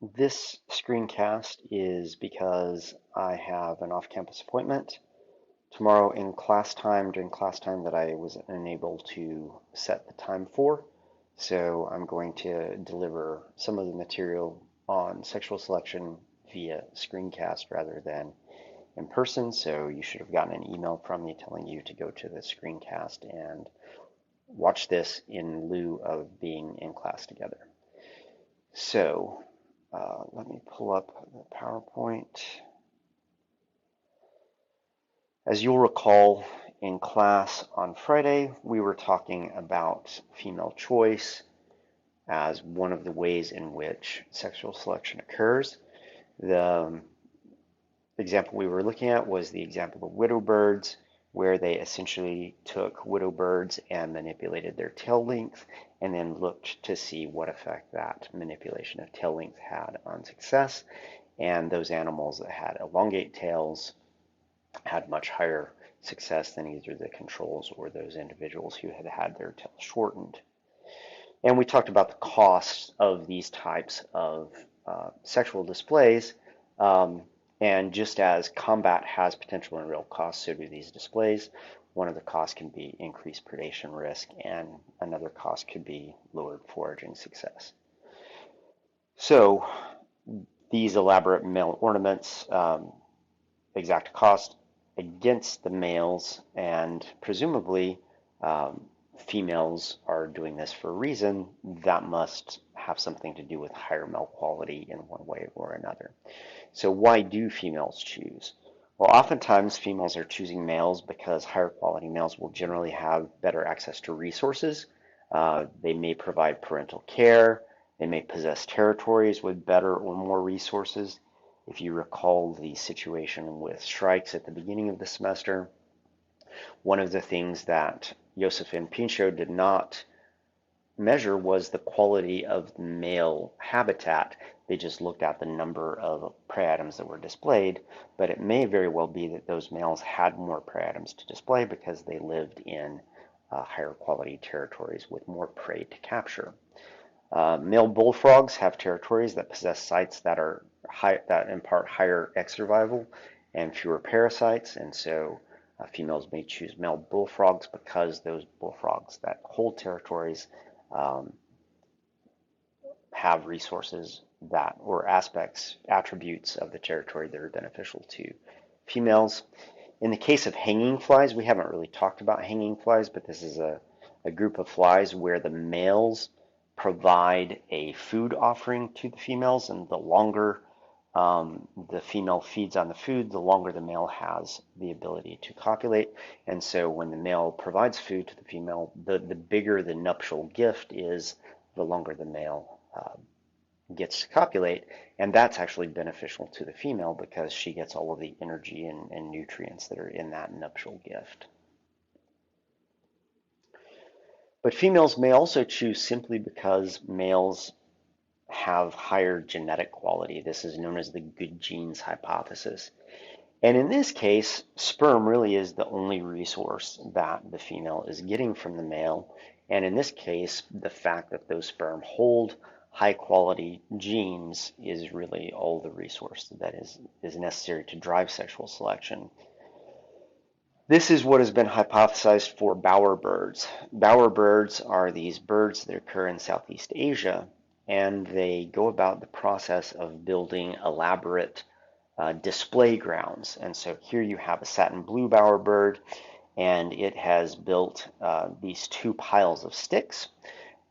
This screencast is because I have an off-campus appointment tomorrow in class time, during class time that I was unable to set the time for. So I'm going to deliver some of the material on sexual selection via screencast rather than in person. So you should have gotten an email from me telling you to go to the screencast and watch this in lieu of being in class together. So let me pull up the PowerPoint. As you'll recall, in class on Friday, we were talking about female choice as one of the ways in which sexual selection occurs. The example we were looking at was the example of widow birds, where they essentially took widow birds and manipulated their tail length and then looked to see what effect that manipulation of tail length had on success. And those animals that had elongate tails had much higher success than either the controls or those individuals who had had their tails shortened. And we talked about the costs of these types of sexual displays. And just as combat has potential and real costs, so do these displays. One of the costs can be increased predation risk, and another cost could be lowered foraging success. So these elaborate male ornaments exact cost against the males, and presumably females are doing this for a reason that must have something to do with higher male quality in one way or another. So why do females choose? Well, oftentimes females are choosing males because higher quality males will generally have better access to resources. They may provide parental care. They may possess territories with better or more resources. If you recall the situation with strikes at the beginning of the semester, one of the things that Joseph and Pinchot did not measure was the quality of the male habitat. They just looked at the number of prey items that were displayed, but it may very well be that those males had more prey items to display because they lived in higher quality territories with more prey to capture. Male bullfrogs have territories that possess sites that are that impart higher egg survival and fewer parasites, and so females may choose male bullfrogs because those bullfrogs that hold territories have resources that, or aspects, attributes of the territory that are beneficial to females. In the case of hanging flies, we haven't really talked about hanging flies, but this is a group of flies where the males provide a food offering to the females, and the longer the female feeds on the food, the longer the male has the ability to copulate. And so when the male provides food to the female, the bigger the nuptial gift is, the longer the male gets to copulate. And that's actually beneficial to the female because she gets all of the energy and nutrients that are in that nuptial gift. But females may also choose simply because males have higher genetic quality. This is known as the good genes hypothesis. And in this case, sperm really is the only resource that the female is getting from the male. And in this case, the fact that those sperm hold high quality genes is really all the resource that is necessary to drive sexual selection. This is what has been hypothesized for bowerbirds. Bowerbirds are these birds that occur in Southeast Asia, and they go about the process of building elaborate display grounds. And so here you have a satin blue bowerbird, and it has built these two piles of sticks,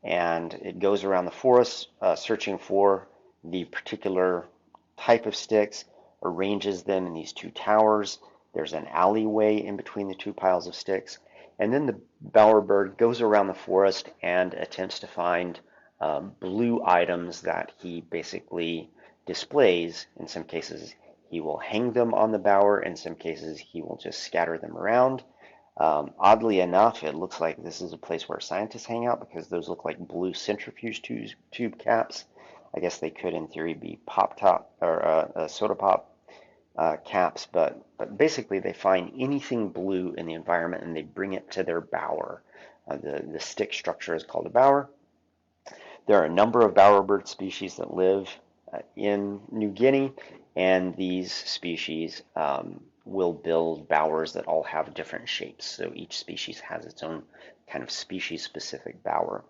and it goes around the forest searching for the particular type of sticks, arranges them in these two towers. There's an alleyway in between the two piles of sticks. And then the bowerbird goes around the forest and attempts to find blue items that he basically displays. In some cases, he will hang them on the bower. In some cases, he will just scatter them around. Oddly enough, it looks like this is a place where scientists hang out because those look like blue centrifuge tube caps. I guess they could, in theory, be pop top or soda pop caps, but basically they find anything blue in the environment and they bring it to their bower. The stick structure is called a bower. There are a number of bowerbird species that live in New Guinea, and these species will build bowers that all have different shapes. So each species has its own kind of species-specific bower.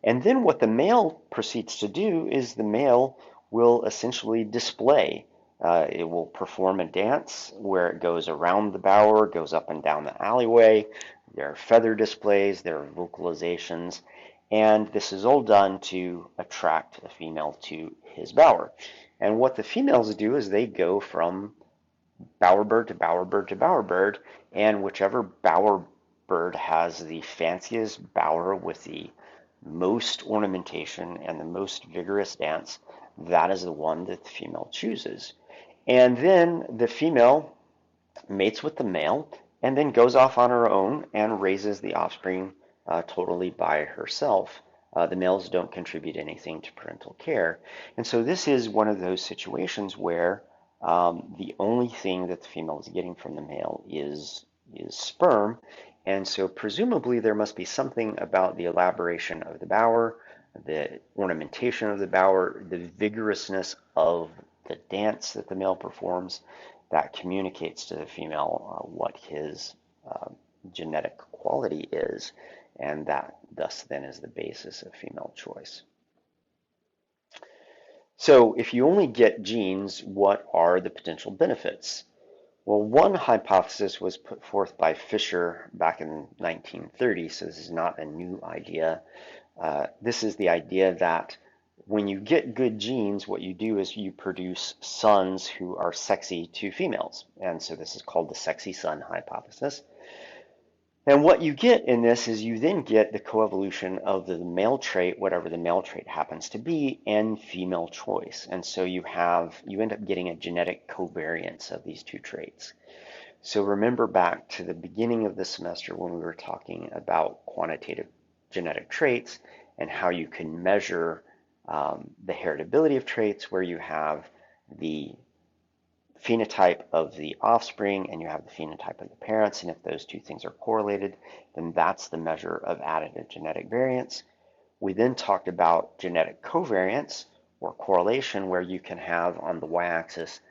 And then what the male proceeds to do is the male will essentially display. It will perform a dance where it goes around the bower, goes up and down the alleyway. There are feather displays, there are vocalizations, and this is all done to attract a female to his bower. And what the females do is they go from bowerbird to bowerbird to bowerbird, and whichever bowerbird has the fanciest bower with the most ornamentation and the most vigorous dance, that is the one that the female chooses. And then the female mates with the male and then goes off on her own and raises the offspring totally by herself. The males don't contribute anything to parental care. And so this is one of those situations where the only thing that the female is getting from the male is sperm. And so presumably there must be something about the elaboration of the bower, the ornamentation of the bower, the vigorousness of the dance that the male performs that communicates to the female what his genetic quality is, and that thus then is the basis of female choice. So if you only get genes, what are the potential benefits? Well, one hypothesis was put forth by Fisher back in 1930, so this is not a new idea. This is the idea that when you get good genes, what you do is you produce sons who are sexy to females. And so this is called the sexy son hypothesis. And what you get in this is you then get the coevolution of the male trait, whatever the male trait happens to be, and female choice. And so you end up getting a genetic covariance of these two traits. So remember back to the beginning of the semester when we were talking about quantitative genetic traits and how you can measure the heritability of traits, where you have the phenotype of the offspring and you have the phenotype of the parents, and if those two things are correlated, then that's the measure of additive genetic variance. We then talked about genetic covariance or correlation, where you can have on the y-axis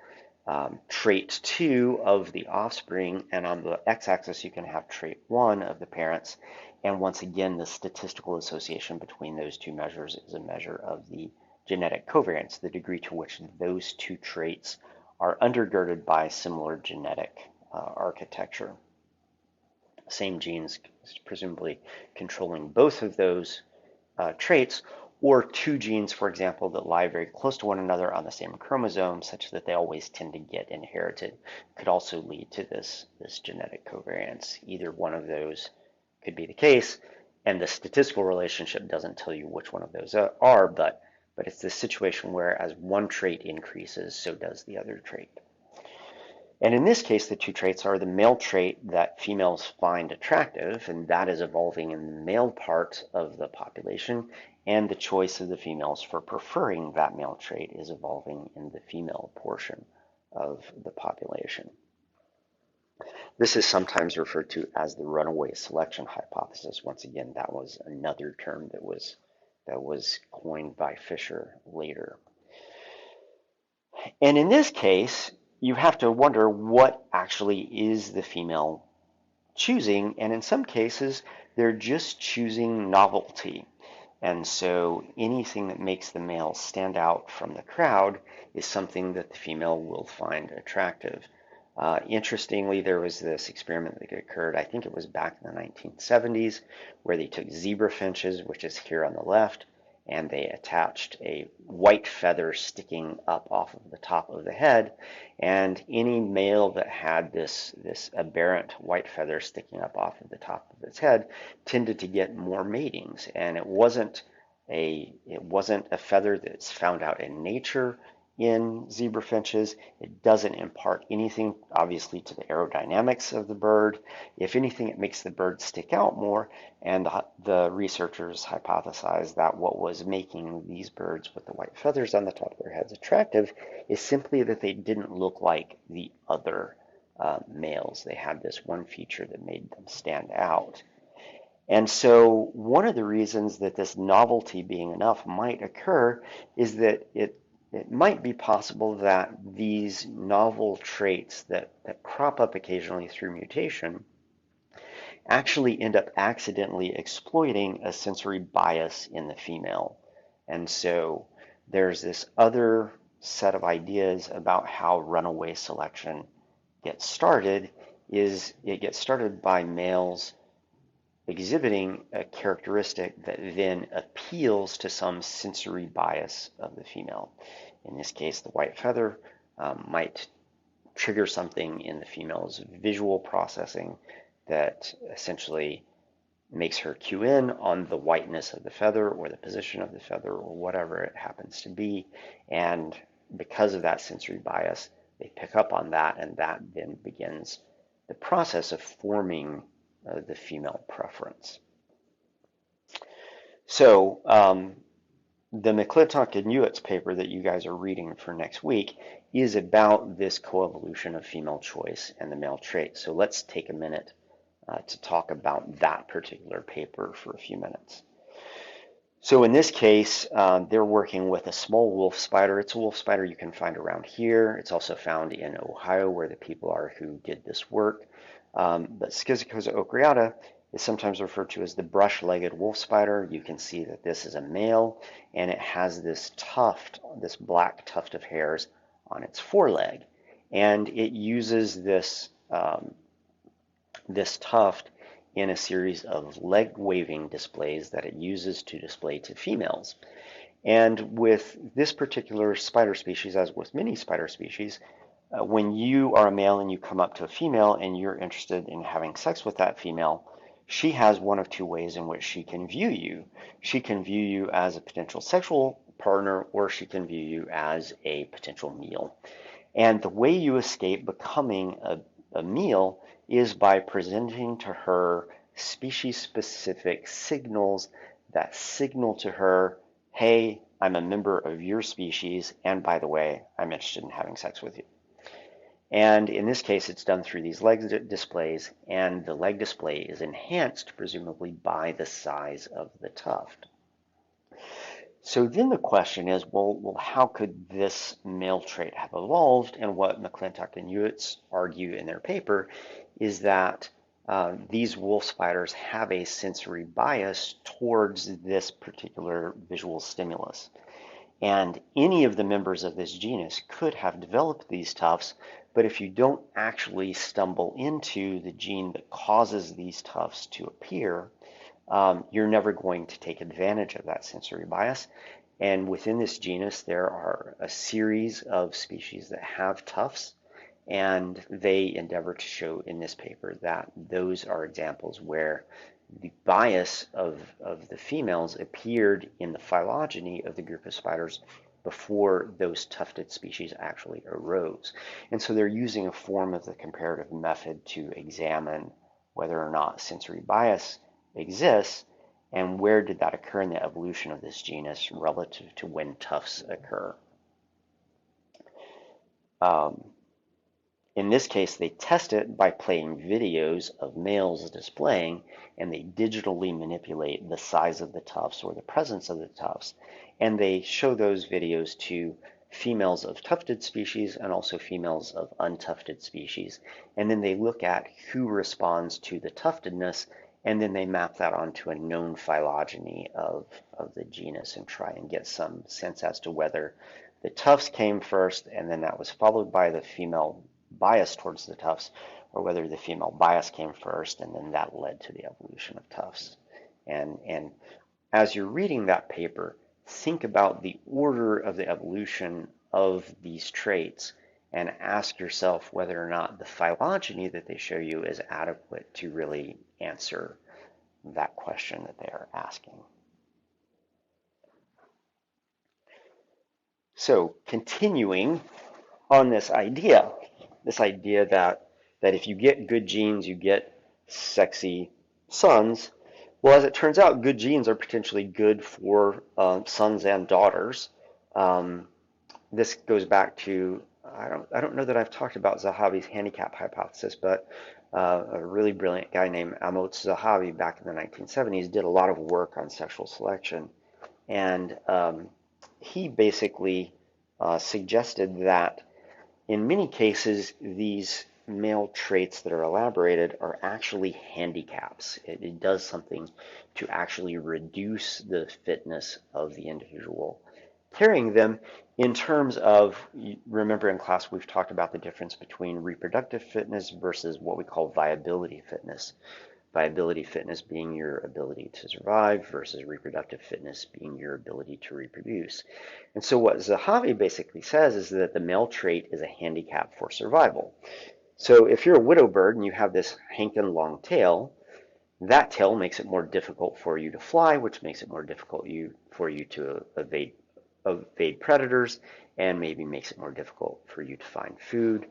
trait 2 of the offspring, and on the x-axis you can have trait 1 of the parents. And once again, the statistical association between those two measures is a measure of the genetic covariance, the degree to which those two traits are undergirded by similar genetic architecture. Same genes presumably controlling both of those traits, or two genes, for example, that lie very close to one another on the same chromosome, such that they always tend to get inherited, could also lead to this genetic covariance. Either one of those could be the case, and the statistical relationship doesn't tell you which one of those are, but it's this situation where as one trait increases, so does the other trait. And in this case, the two traits are the male trait that females find attractive, and that is evolving in the male part of the population, and the choice of the females for preferring that male trait is evolving in the female portion of the population. This is sometimes referred to as the runaway selection hypothesis. Once again, that was another term that was coined by Fisher later. And in this case, you have to wonder what actually is the female choosing, and in some cases, they're just choosing novelty. And so anything that makes the male stand out from the crowd is something that the female will find attractive. Interestingly, there was this experiment that occurred, I think it was back in the 1970s, where they took zebra finches, which is here on the left, and they attached a white feather sticking up off of the top of the head, and any male that had this aberrant white feather sticking up off of the top of its head tended to get more matings. And it wasn't a feather that's found out in nature in zebra finches. It doesn't impart anything, obviously, to the aerodynamics of the bird. If anything, it makes the bird stick out more, and the researchers hypothesized that what was making these birds with the white feathers on the top of their heads attractive is simply that they didn't look like the other males. They had this one feature that made them stand out. And so one of the reasons that this novelty being enough might occur is that it might be possible that these novel traits that crop up occasionally through mutation actually end up accidentally exploiting a sensory bias in the female. And so there's this other set of ideas about how runaway selection gets started. Is it gets started by males exhibiting a characteristic that then appeals to some sensory bias of the female. In this case, the white feather might trigger something in the female's visual processing that essentially makes her cue in on the whiteness of the feather or the position of the feather or whatever it happens to be. And because of that sensory bias, they pick up on that, and that then begins the process of forming the female preference. So the McClintock and Hewitt's paper that you guys are reading for next week is about this coevolution of female choice and the male trait. So let's take a minute to talk about that particular paper for a few minutes. So in this case, they're working with a small wolf spider. It's a wolf spider you can find around here. It's also found in Ohio, where the people are who did this work. But Schizocosa ocreata is sometimes referred to as the brush-legged wolf spider. You can see that this is a male, and it has this tuft, this black tuft of hairs on its foreleg. And it uses this, this tuft in a series of leg waving displays that it uses to display to females. And with this particular spider species, as with many spider species, when you are a male and you come up to a female and you're interested in having sex with that female, she has one of two ways in which she can view you. She can view you as a potential sexual partner, or she can view you as a potential meal. And the way you escape becoming a meal is by presenting to her species-specific signals that signal to her, hey, I'm a member of your species, and by the way, I'm interested in having sex with you. And in this case, it's done through these leg displays, and the leg display is enhanced, presumably, by the size of the tuft. So then the question is, well, how could this male trait have evolved? And what McClintock and Hewitt argue in their paper is that these wolf spiders have a sensory bias towards this particular visual stimulus. And any of the members of this genus could have developed these tufts, but if you don't actually stumble into the gene that causes these tufts to appear, you're never going to take advantage of that sensory bias. And within this genus, there are a series of species that have tufts, and they endeavor to show in this paper that those are examples where the bias of the females appeared in the phylogeny of the group of spiders before those tufted species actually arose. And so they're using a form of the comparative method to examine whether or not sensory bias exists, and where did that occur in the evolution of this genus relative to when tufts occur. In this case, they test it by playing videos of males displaying, and they digitally manipulate the size of the tufts or the presence of the tufts, and they show those videos to females of tufted species and also females of untufted species. And then they look at who responds to the tuftedness, and then they map that onto a known phylogeny of the genus and try and get some sense as to whether the tufts came first and then that was followed by the female bias towards the tufts, or whether the female bias came first and then that led to the evolution of tufts. And as you're reading that paper, think about the order of the evolution of these traits and ask yourself whether or not the phylogeny that they show you is adequate to really answer that question that they are asking. So continuing on this idea that if you get good genes, you get sexy sons. Well, as it turns out, good genes are potentially good for sons and daughters. This goes back to, I don't know that I've talked about Zahavi's handicap hypothesis, but a really brilliant guy named Amos Zahavi back in the 1970s did a lot of work on sexual selection. And he basically suggested that in many cases, these male traits that are elaborated are actually handicaps. It does something to actually reduce the fitness of the individual carrying them in terms of, remember in class we've talked about the difference between reproductive fitness versus what we call viability fitness. Viability fitness being your ability to survive versus reproductive fitness being your ability to reproduce. And so what Zahavi basically says is that the male trait is a handicap for survival. So if you're a widow bird and you have this hankin' long tail, that tail makes it more difficult for you to fly, which makes it more difficult for you to evade predators, and maybe makes it more difficult for you to find food.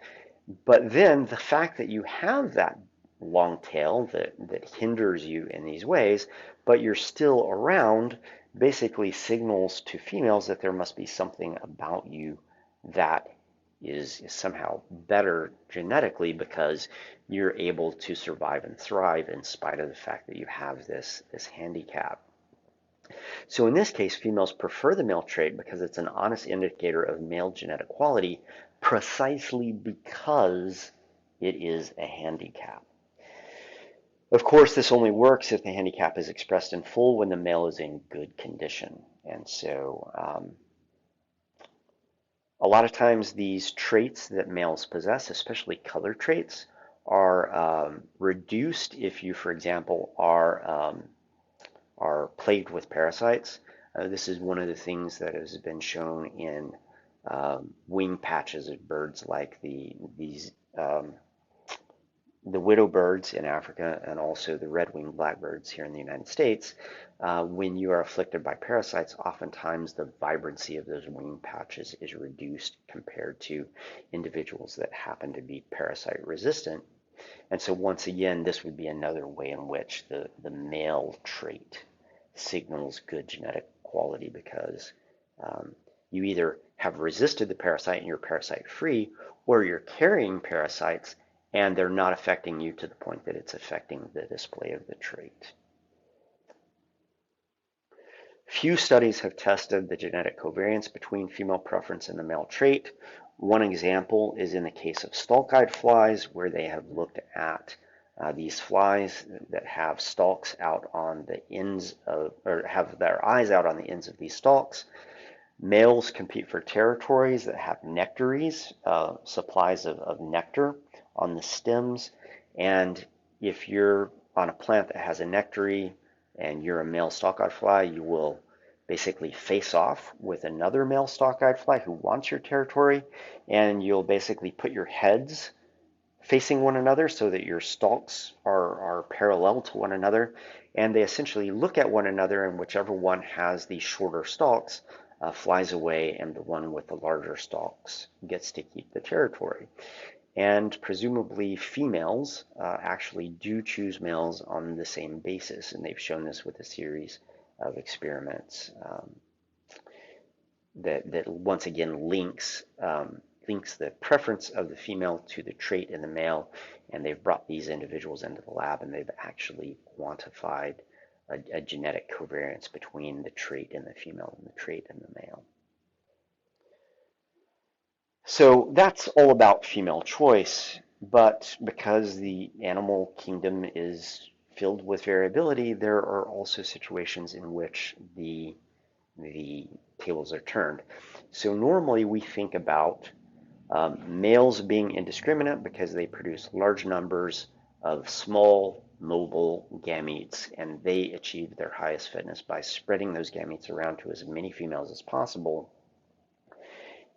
But then the fact that you have that long tail that hinders you in these ways, but you're still around, basically signals to females that there must be something about you that is somehow better genetically because you're able to survive and thrive in spite of the fact that you have this handicap. So in this case, females prefer the male trait because it's an honest indicator of male genetic quality precisely because it is a handicap. Of course, this only works if the handicap is expressed in full when the male is in good condition. And so a lot of times these traits that males possess, especially color traits, are reduced if you, for example, are plagued with parasites. This is one of the things that has been shown in wing patches of birds like the widow birds in Africa and also the red-winged blackbirds here in the United States. When you are afflicted by parasites, oftentimes the vibrancy of those wing patches is reduced compared to individuals that happen to be parasite resistant. And so once again, this would be another way in which the male trait signals good genetic quality because you either have resisted the parasite and you're parasite free, or you're carrying parasites and they're not affecting you to the point that it's affecting the display of the trait. Few studies have tested the genetic covariance between female preference and the male trait. One example is in the case of Stalkid flies, where they have looked at these flies that have stalks out on the ends of, or have their eyes out on the ends of these stalks. Males compete for territories that have nectaries, supplies of nectar on the stems. And if you're on a plant that has a nectary and you're a male stalkid fly, you will basically face off with another male stalkid fly who wants your territory, and you'll basically put your heads facing one another so that your stalks are parallel to one another, and they essentially look at one another, and whichever one has the shorter stalks flies away, and the one with the larger stalks gets to keep the territory. And presumably females actually do choose males on the same basis, and they've shown this with a series of experiments that once again links the preference of the female to the trait in the male, and they've brought these individuals into the lab and they've actually quantified a genetic covariance between the trait in the female and the trait in the male. So that's all about female choice, but because the animal kingdom is filled with variability, there are also situations in which the tables are turned. So normally we think about males being indiscriminate because they produce large numbers of small mobile gametes, and they achieve their highest fitness by spreading those gametes around to as many females as possible.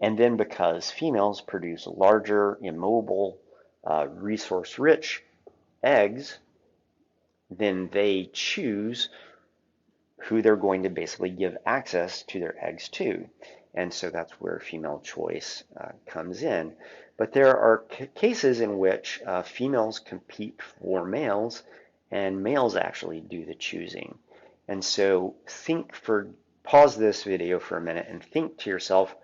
And then because females produce larger, immobile, resource-rich eggs, then they choose who they're going to basically give access to their eggs to. And so that's where female choice comes in. But there are cases in which females compete for males and males actually do the choosing. And so pause this video for a minute and think to yourself,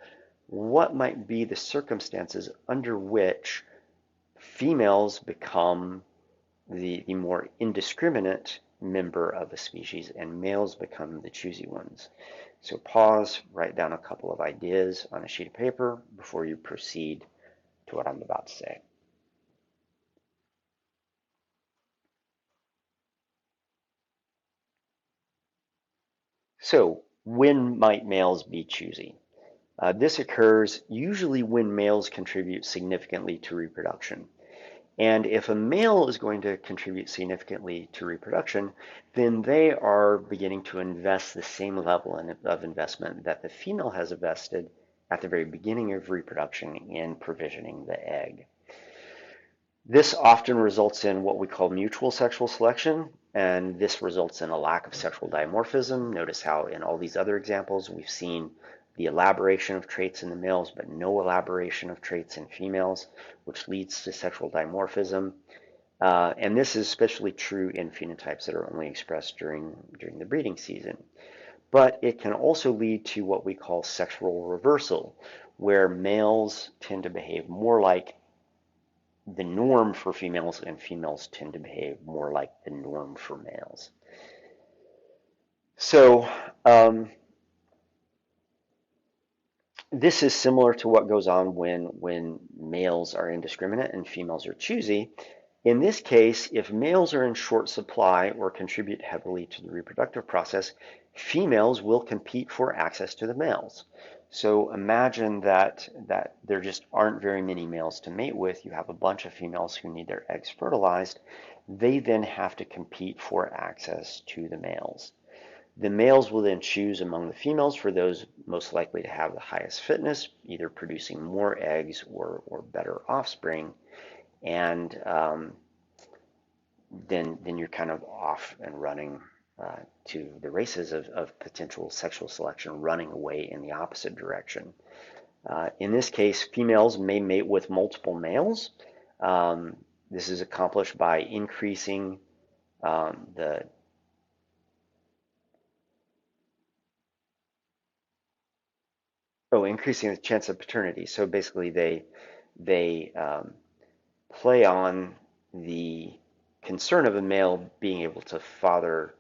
what might be the circumstances under which females become the more indiscriminate member of a species and males become the choosy ones? So pause, write down a couple of ideas on a sheet of paper before you proceed to what I'm about to say. So when might males be choosy? This occurs usually when males contribute significantly to reproduction. And if a male is going to contribute significantly to reproduction, then they are beginning to invest the same level of investment that the female has invested at the very beginning of reproduction in provisioning the egg. This often results in what we call mutual sexual selection, and this results in a lack of sexual dimorphism. Notice how in all these other examples we've seen the elaboration of traits in the males, but no elaboration of traits in females, which leads to sexual dimorphism. And this is especially true in phenotypes that are only expressed during the breeding season. But it can also lead to what we call sexual reversal, where males tend to behave more like the norm for females, and females tend to behave more like the norm for males. So this is similar to what goes on when males are indiscriminate and females are choosy. In this case, if males are in short supply or contribute heavily to the reproductive process, females will compete for access to the males. So imagine that there just aren't very many males to mate with. You have a bunch of females who need their eggs fertilized. They then have to compete for access to the males. The males will then choose among the females for those most likely to have the highest fitness, either producing more eggs or better offspring. And then you're kind of off and running to the races of potential sexual selection, running away in the opposite direction. In this case, females may mate with multiple males. This is accomplished by increasing increasing the chance of paternity. So basically, they play on the concern of a male being able to father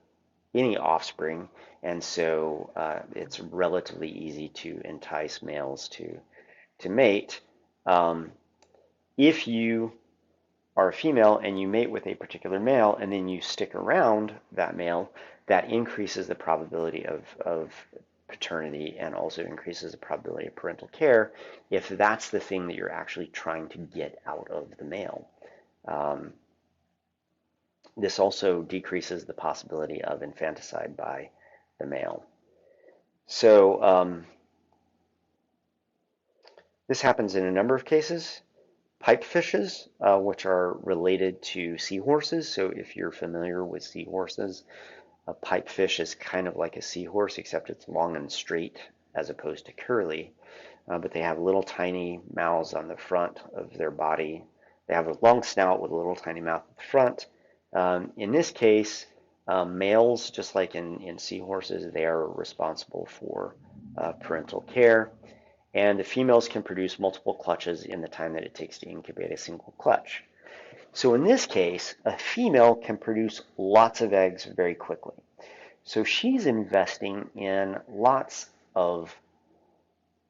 any offspring, and so it's relatively easy to entice males to mate. If you are a female and you mate with a particular male and then you stick around that male, that increases the probability of paternity and also increases the probability of parental care if that's the thing that you're actually trying to get out of the male. This also decreases the possibility of infanticide by the male. So this happens in a number of cases. Pipefishes, which are related to seahorses. So if you're familiar with seahorses, a pipefish is kind of like a seahorse, except it's long and straight as opposed to curly. But they have little tiny mouths on the front of their body. They have a long snout with a little tiny mouth at the front. In this case, males, just like in seahorses, they are responsible for parental care. And the females can produce multiple clutches in the time that it takes to incubate a single clutch. So in this case, a female can produce lots of eggs very quickly. So she's investing in lots of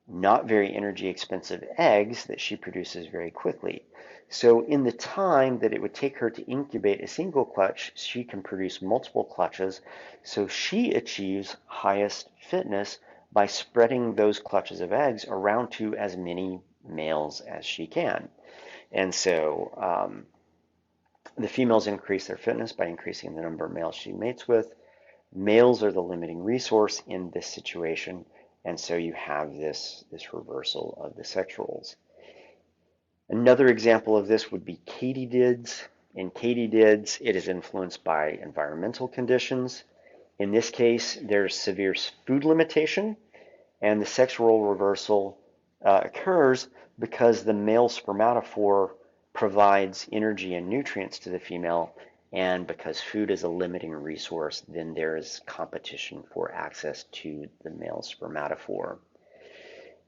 not very energy expensive eggs that she produces very quickly. So in the time that it would take her to incubate a single clutch, she can produce multiple clutches. So she achieves highest fitness by spreading those clutches of eggs around to as many males as she can. And so the females increase their fitness by increasing the number of males she mates with. Males are the limiting resource in this situation, and so you have this reversal of the sex roles. Another example of this would be katydids. In katydids, it is influenced by environmental conditions. In this case, there's severe food limitation, and the sex role reversal occurs because the male spermatophore provides energy and nutrients to the female, and because food is a limiting resource, then there is competition for access to the male spermatophore.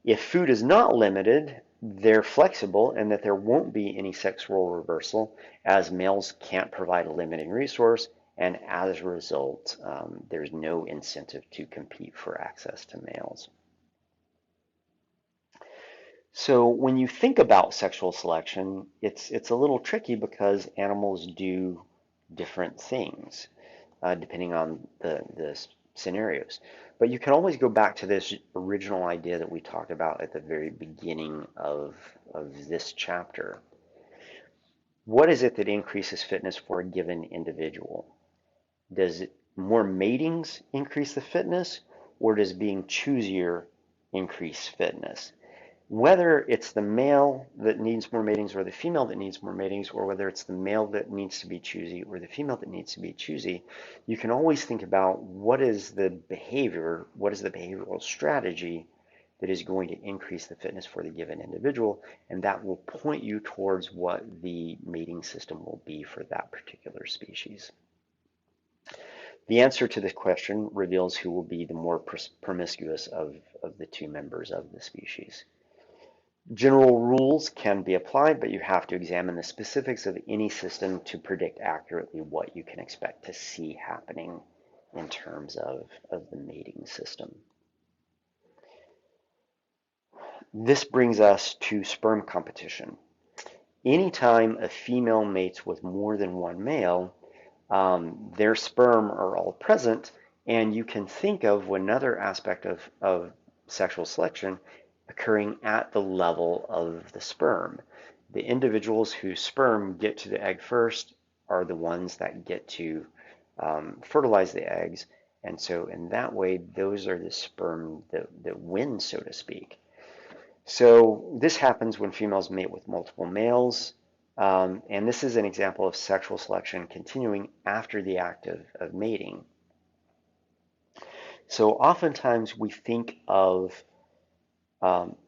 If food is not limited, they're flexible and that there won't be any sex role reversal, as males can't provide a limiting resource and as a result, there's no incentive to compete for access to males. So when you think about sexual selection, it's a little tricky because animals do different things depending on the scenarios. But you can always go back to this original idea that we talked about at the very beginning of this chapter. What is it that increases fitness for a given individual? Does more matings increase the fitness, or does being choosier increase fitness? Whether it's the male that needs more matings or the female that needs more matings, or whether it's the male that needs to be choosy or the female that needs to be choosy, you can always think about what is the behavior, what is the behavioral strategy that is going to increase the fitness for the given individual, and that will point you towards what the mating system will be for that particular species. The answer to this question reveals who will be the more promiscuous of the two members of the species. General rules can be applied, but you have to examine the specifics of any system to predict accurately what you can expect to see happening in terms of the mating system. This brings us to sperm competition. Anytime a female mates with more than one male, their sperm are all present, and you can think of another aspect of sexual selection occurring at the level of the sperm. The individuals whose sperm get to the egg first are the ones that get to fertilize the eggs, and so in that way, those are the sperm that win, so to speak. So this happens when females mate with multiple males, and this is an example of sexual selection continuing after the act of mating. So oftentimes we think of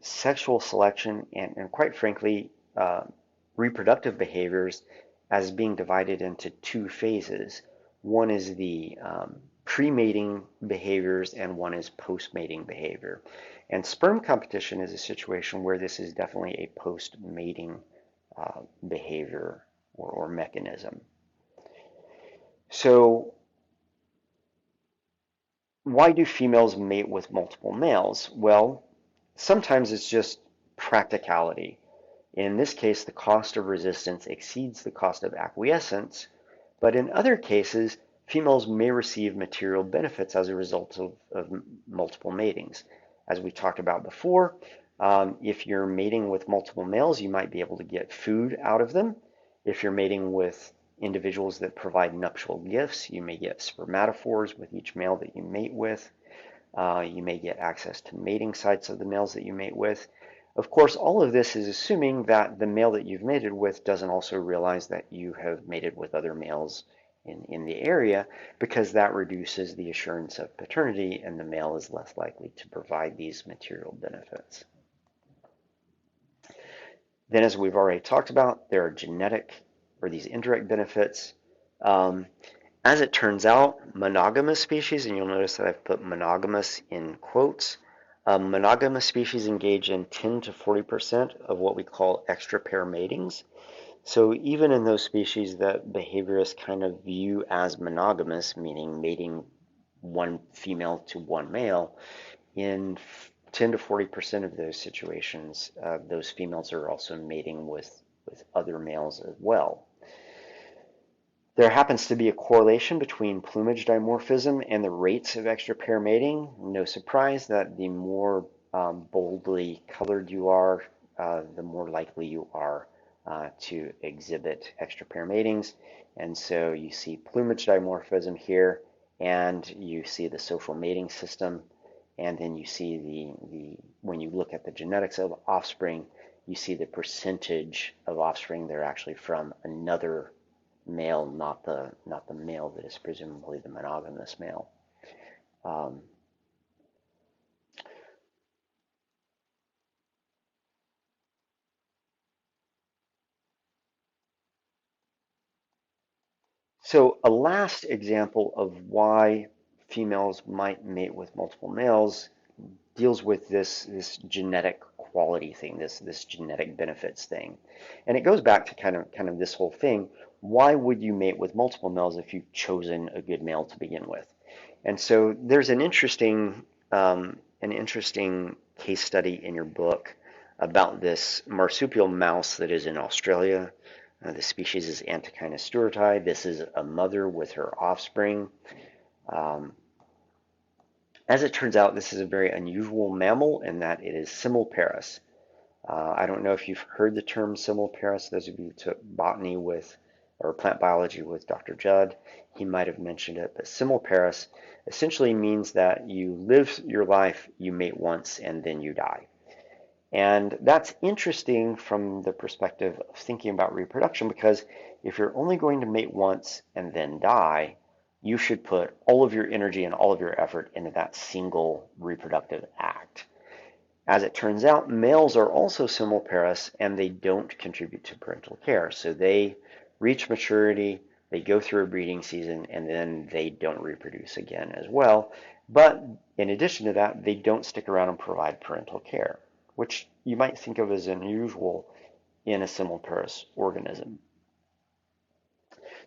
sexual selection and quite frankly, reproductive behaviors as being divided into two phases. One is the pre-mating behaviors and one is post-mating behavior. And sperm competition is a situation where this is definitely a post-mating behavior or mechanism. So why do females mate with multiple males? Well, sometimes it's just practicality. In this case, the cost of resistance exceeds the cost of acquiescence, but in other cases, females may receive material benefits as a result of multiple matings. As we talked about before, if you're mating with multiple males, you might be able to get food out of them. If you're mating with individuals that provide nuptial gifts, you may get spermatophores with each male that you mate with. You may get access to mating sites of the males that you mate with. Of course, all of this is assuming that the male that you've mated with doesn't also realize that you have mated with other males in the area, because that reduces the assurance of paternity and the male is less likely to provide these material benefits. Then, as we've already talked about, there are genetic or these indirect benefits. As it turns out, monogamous species, and you'll notice that I've put monogamous in quotes, monogamous species engage in 10 to 40% of what we call extra pair matings. So even in those species that behaviorists kind of view as monogamous, meaning mating one female to one male, in 10 to 40% of those situations, those females are also mating with other males as well. There happens to be a correlation between plumage dimorphism and the rates of extra pair mating. No surprise that the more boldly colored you are, the more likely you are to exhibit extra pair matings. And so you see plumage dimorphism here, and you see the social mating system, and then you see when you look at the genetics of offspring, you see the percentage of offspring that are actually from another male, not the male that is presumably the monogamous male. So a last example of why females might mate with multiple males deals with this genetic quality thing, this genetic benefits thing, and it goes back to kind of this whole thing. Why would you mate with multiple males if you've chosen a good male to begin with? And so there's an interesting case study in your book about this marsupial mouse that is in Australia. The species is Antechinus stewarti. This is a mother with her offspring. Um, as it turns out, this is a very unusual mammal in that it is simulparous. I don't know if you've heard the term simulparous. Those of you who took botany with or plant biology with Dr. Judd, he might have mentioned it. But simulparous essentially means that you live your life, you mate once, and then you die. And that's interesting from the perspective of thinking about reproduction, because if you're only going to mate once and then die, you should put all of your energy and all of your effort into that single reproductive act. As it turns out, males are also simulparous and they don't contribute to parental care. So they reach maturity, they go through a breeding season, and then they don't reproduce again as well. But in addition to that, they don't stick around and provide parental care, which you might think of as unusual in a simulparous organism.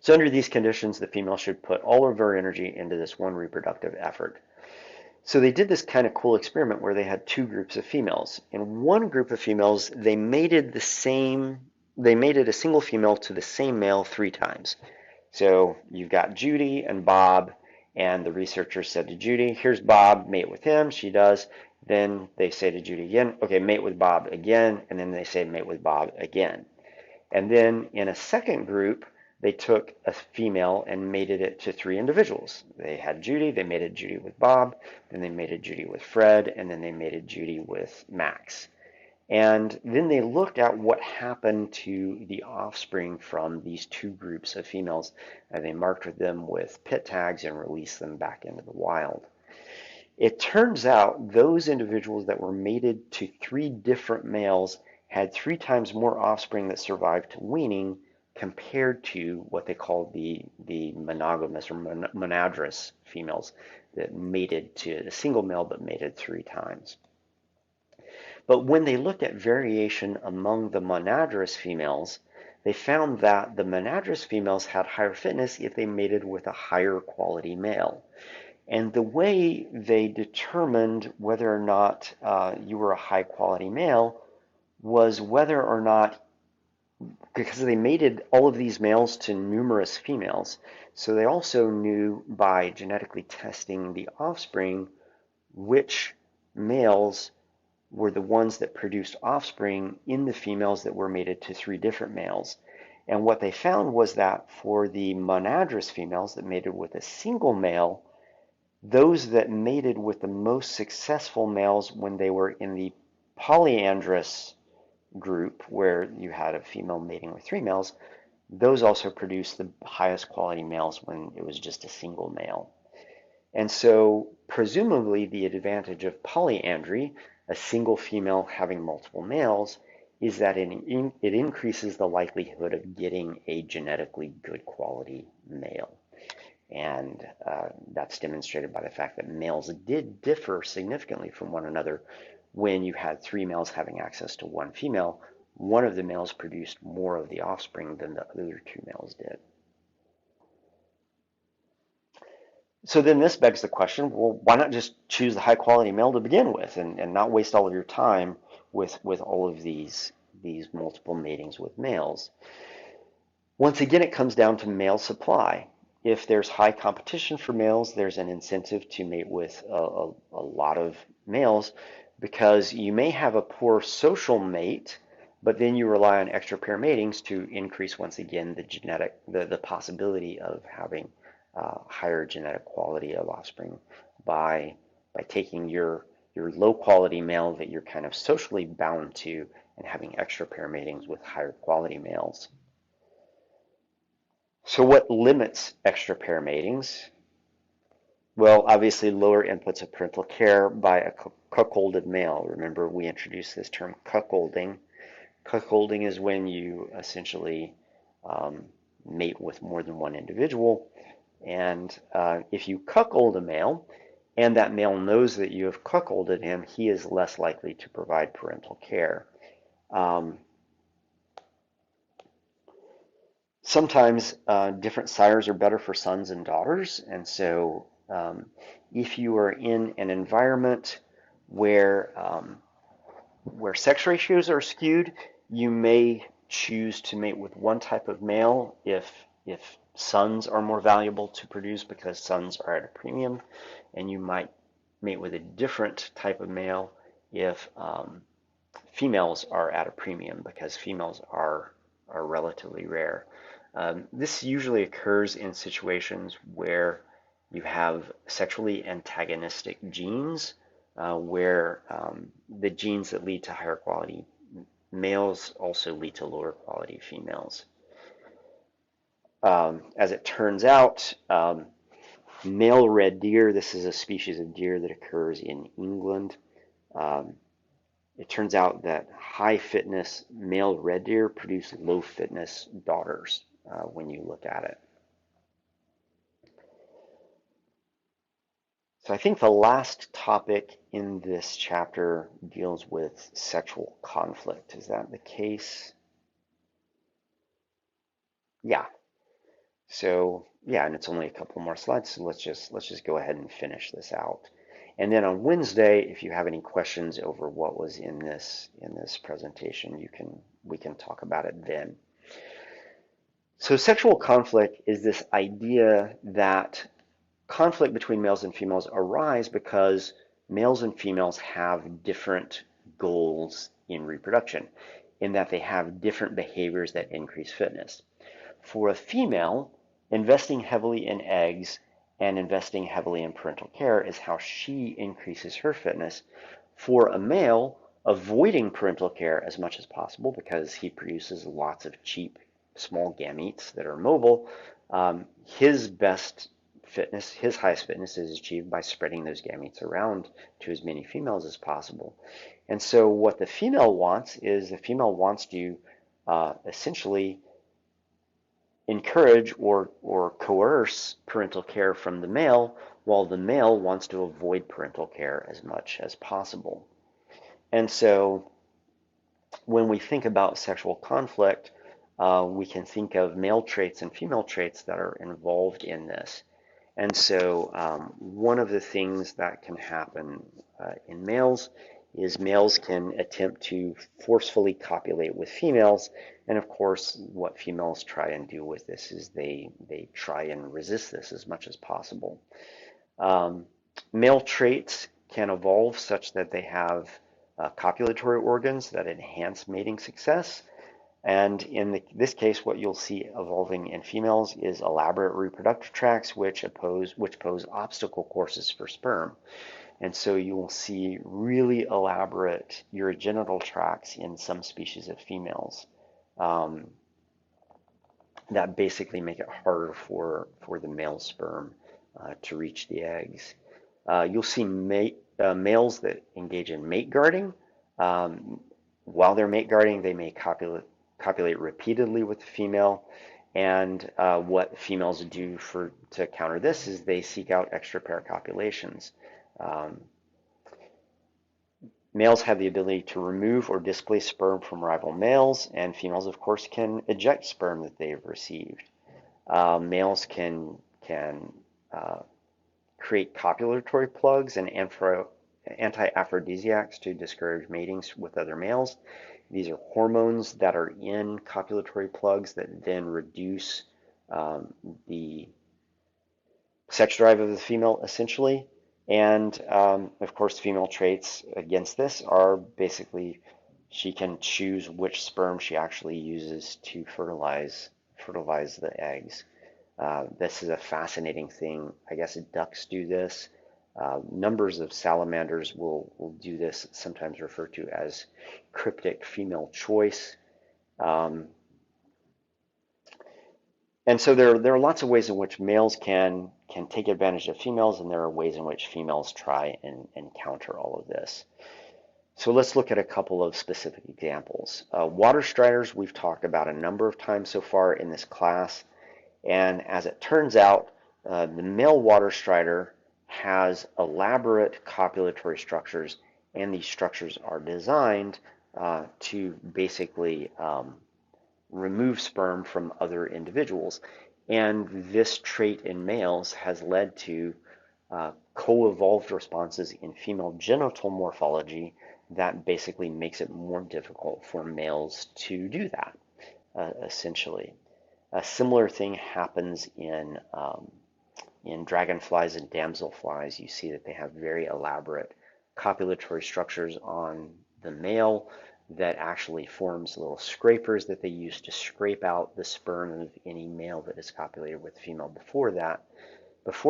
So under these conditions, the female should put all of her energy into this one reproductive effort. So they did this kind of cool experiment where they had two groups of females. In one group of females, they mated a single female to the same male 3 times. So you've got Judy and Bob, and the researchers said to Judy, here's Bob, mate with him. She does. Then they say to Judy again, okay, mate with Bob again. And then they say mate with Bob again. And then in a second group, they took a female and mated it to 3 individuals. They had Judy, they mated Judy with Bob, then they mated Judy with Fred, and then they mated Judy with Max. And then they looked at what happened to the offspring from these 2 groups of females, and they marked them with pit tags and released them back into the wild. It turns out those individuals that were mated to 3 different males had 3 times more offspring that survived to weaning compared to what they call the monogamous or monadrous females that mated to a single male but mated 3 times. But when they looked at variation among the monadrous females, they found that the monadrous females had higher fitness if they mated with a higher quality male. And the way they determined whether or not you were a high quality male was whether or not, because they mated all of these males to numerous females, so they also knew by genetically testing the offspring which males were the ones that produced offspring in the females that were mated to 3 different males. And what they found was that for the monadrous females that mated with a single male, those that mated with the most successful males when they were in the polyandrous group, where you had a female mating with 3 males, those also produced the highest quality males when it was just a single male. And so presumably the advantage of polyandry, a single female having multiple males, is that it increases the likelihood of getting a genetically good quality male. And that's demonstrated by the fact that males did differ significantly from one another. When you had 3 males having access to 1 female, one of the males produced more of the offspring than the other 2 males did. So then this begs the question, well, why not just choose the high quality male to begin with and not waste all of your time with all of these multiple matings with males? Once again, it comes down to male supply. If there's high competition for males, there's an incentive to mate with a lot of males, because you may have a poor social mate, but then you rely on extra pair matings to increase once again the possibility of having higher genetic quality of offspring by taking your low quality male that you're kind of socially bound to and having extra pair matings with higher quality males. So what limits extra pair matings? Well, obviously lower inputs of parental care by a cuckolded male. Remember, we introduced this term cuckolding. Cuckolding is when you essentially mate with more than one individual. And if you cuckold a male, and that male knows that you have cuckolded him, he is less likely to provide parental care. Sometimes different sires are better for sons and daughters, and so if you are in an environment where sex ratios are skewed, you may choose to mate with one type of male if sons are more valuable to produce because sons are at a premium, and you might mate with a different type of male if females are at a premium because females are relatively rare. This usually occurs in situations where you have sexually antagonistic genes, where the genes that lead to higher quality males also lead to lower quality females. As it turns out, male red deer, this is a species of deer that occurs in England. It turns out that high fitness male red deer produce low fitness daughters when you look at it. So I think the last topic in this chapter deals with sexual conflict. Is that the case? Yeah. So yeah, and it's only a couple more slides, so let's just go ahead and finish this out. And then on Wednesday, if you have any questions over what was in this presentation, we can talk about it then. So sexual conflict is this idea that conflict between males and females arise because males and females have different goals in reproduction, in that they have different behaviors that increase fitness. For a female, investing heavily in eggs and investing heavily in parental care is how she increases her fitness. For a male, avoiding parental care as much as possible because he produces lots of cheap small gametes that are mobile, his best fitness, his highest fitness is achieved by spreading those gametes around to as many females as possible. And so what the female wants is the female wants to essentially encourage or coerce parental care from the male, while the male wants to avoid parental care as much as possible. And so when we think about sexual conflict, we can think of male traits and female traits that are involved in this. And so one of the things that can happen in males is males can attempt to forcefully copulate with females. And of course, what females try and do with this is they try and resist this as much as possible. Male traits can evolve such that they have copulatory organs that enhance mating success. And in this case, what you'll see evolving in females is elaborate reproductive tracts, which pose obstacle courses for sperm. And so you will see really elaborate urogenital tracts in some species of females that basically make it harder for the male sperm to reach the eggs. You'll see males that engage in mate guarding. While they're mate guarding, they may copulate repeatedly with the female, and what females do to counter this is they seek out extra pair copulations. Males have the ability to remove or displace sperm from rival males, and females, of course, can eject sperm that they've received. Males can create copulatory plugs and anti-aphrodisiacs to discourage matings with other males. These are hormones that are in copulatory plugs that then reduce the sex drive of the female, essentially. And of course, female traits against this are basically she can choose which sperm she actually uses to fertilize the eggs. This is a fascinating thing. I guess ducks do this. Numbers of salamanders will do this, sometimes referred to as cryptic female choice. And so there are lots of ways in which males can take advantage of females, and there are ways in which females try and counter all of this. So let's look at a couple of specific examples. Water striders we've talked about a number of times so far in this class, and as it turns out, the male water strider has elaborate copulatory structures, and these structures are designed to basically remove sperm from other individuals. And this trait in males has led to co-evolved responses in female genital morphology that basically makes it more difficult for males to do that, essentially. A similar thing happens in dragonflies and damselflies. You see that they have very elaborate copulatory structures on the male that actually forms little scrapers that they use to scrape out the sperm of any male that is copulated with female before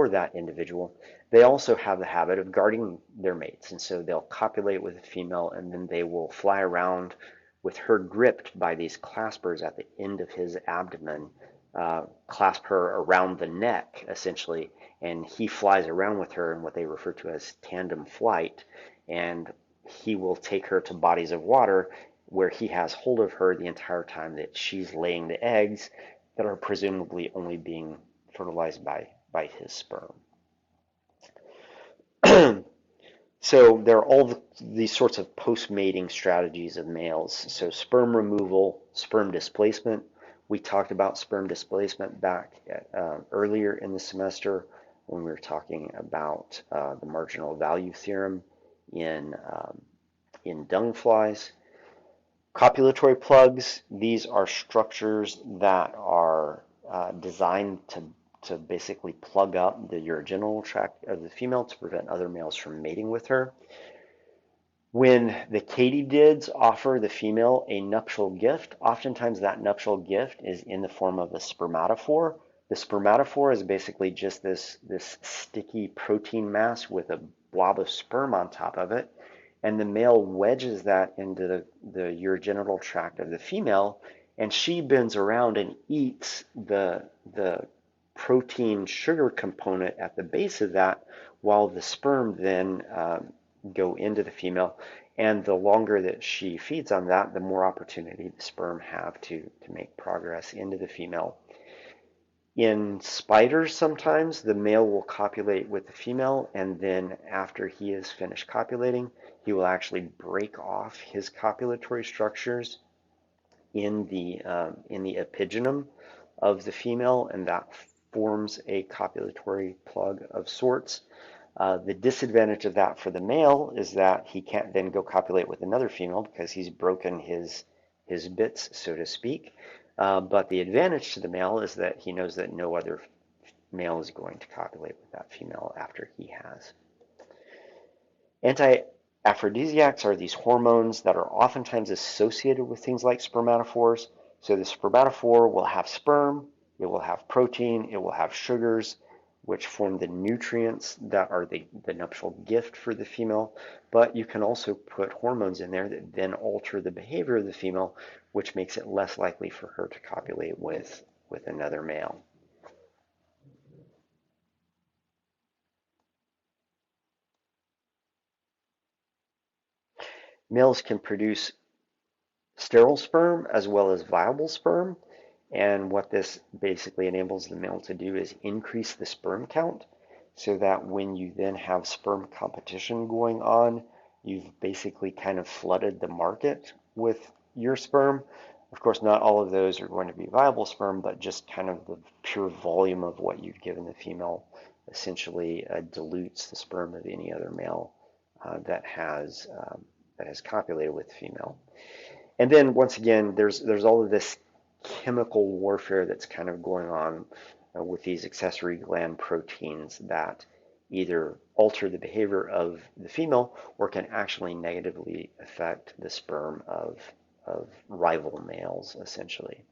that individual. They also have the habit of guarding their mates, and so they'll copulate with a female and then they will fly around with her gripped by these claspers at the end of his abdomen, clasp her around the neck essentially, and he flies around with her in what they refer to as tandem flight, and he will take her to bodies of water where he has hold of her the entire time that she's laying the eggs that are presumably only being fertilized by his sperm. So there are all these sorts of post-mating strategies of males. So sperm removal, sperm displacement. We talked about sperm displacement back earlier in the semester when we were talking about the marginal value theorem in dung flies. Copulatory plugs, these are structures that are designed to basically plug up the urogenital tract of the female to prevent other males from mating with her. When the katydids offer the female a nuptial gift, oftentimes that nuptial gift is in the form of a spermatophore. The spermatophore is basically just this sticky protein mass with a blob of sperm on top of it, and the male wedges that into the urogenital tract of the female, and she bends around and eats the protein sugar component at the base of that, while the sperm then go into the female. And the longer that she feeds on that, the more opportunity the sperm have to make progress into the female. In spiders, sometimes the male will copulate with the female, and then after he is finished copulating, he will actually break off his copulatory structures in the epigenum of the female, and that forms a copulatory plug of sorts. The disadvantage of that for the male is that he can't then go copulate with another female because he's broken his bits, so to speak. But the advantage to the male is that he knows that no other male is going to copulate with that female after he has. Anti-aphrodisiacs are these hormones that are oftentimes associated with things like spermatophores. So the spermatophore will have sperm, it will have protein, it will have sugars, which form the nutrients that are the nuptial gift for the female. But you can also put hormones in there that then alter the behavior of the female, which makes it less likely for her to copulate with another male. Males can produce sterile sperm as well as viable sperm. And what this basically enables the male to do is increase the sperm count so that when you then have sperm competition going on, you've basically kind of flooded the market with your sperm. Of course, not all of those are going to be viable sperm, but just kind of the pure volume of what you've given the female essentially dilutes the sperm of any other male that has copulated with the female. And then once again, there's all of this chemical warfare that's kind of going on with these accessory gland proteins that either alter the behavior of the female or can actually negatively affect the sperm of rival males, essentially.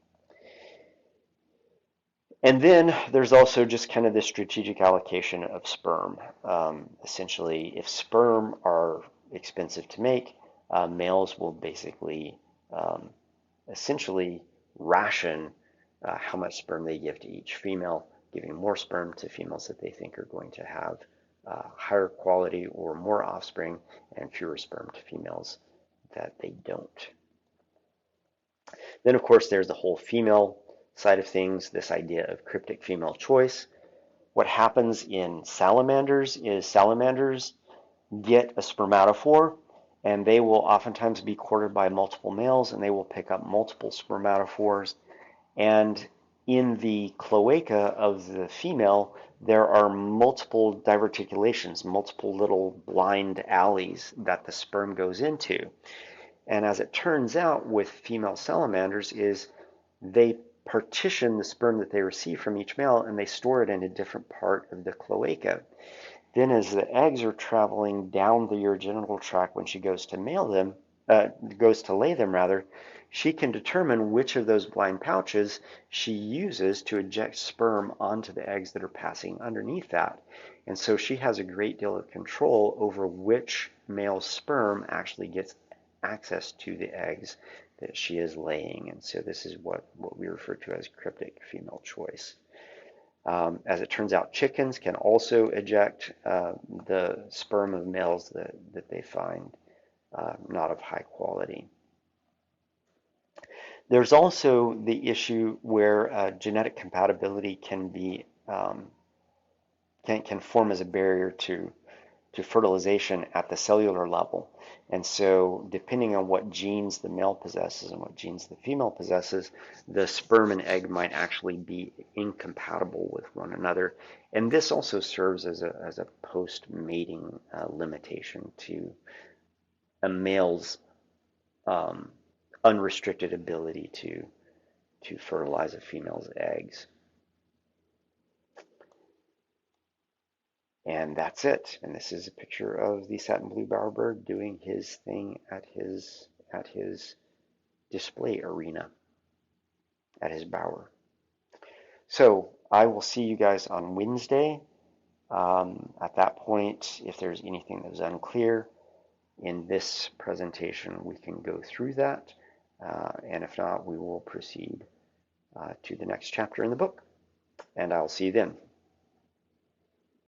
And then there's also just kind of the strategic allocation of sperm. Essentially, if sperm are expensive to make, males will basically essentially ration how much sperm they give to each female, giving more sperm to females that they think are going to have higher quality or more offspring, and fewer sperm to females that they don't. Then, of course, there's the whole female side of things, this idea of cryptic female choice. What happens in salamanders is salamanders get a spermatophore, and they will oftentimes be courted by multiple males, and they will pick up multiple spermatophores. And in the cloaca of the female, there are multiple diverticulations, multiple little blind alleys that the sperm goes into. And as it turns out with female salamanders is they partition the sperm that they receive from each male and they store it in a different part of the cloaca. Then as the eggs are traveling down the urogenital tract when she goes to lay them rather, she can determine which of those blind pouches she uses to eject sperm onto the eggs that are passing underneath that. And so she has a great deal of control over which male sperm actually gets access to the eggs that she is laying. And so this is what we refer to as cryptic female choice. As it turns out, chickens can also eject the sperm of males that they find not of high quality. There's also the issue where genetic compatibility can be can form as a barrier to fertilization at the cellular level. And so depending on what genes the male possesses and what genes the female possesses, the sperm and egg might actually be incompatible with one another. And this also serves as a post-mating limitation to a male's unrestricted ability to fertilize a female's eggs. And that's it. And this is a picture of the satin blue bowerbird doing his thing at his display arena, at his bower. So I will see you guys on Wednesday. At that point, if there's anything that was unclear in this presentation, we can go through that. And if not, we will proceed to the next chapter in the book. And I'll see you then.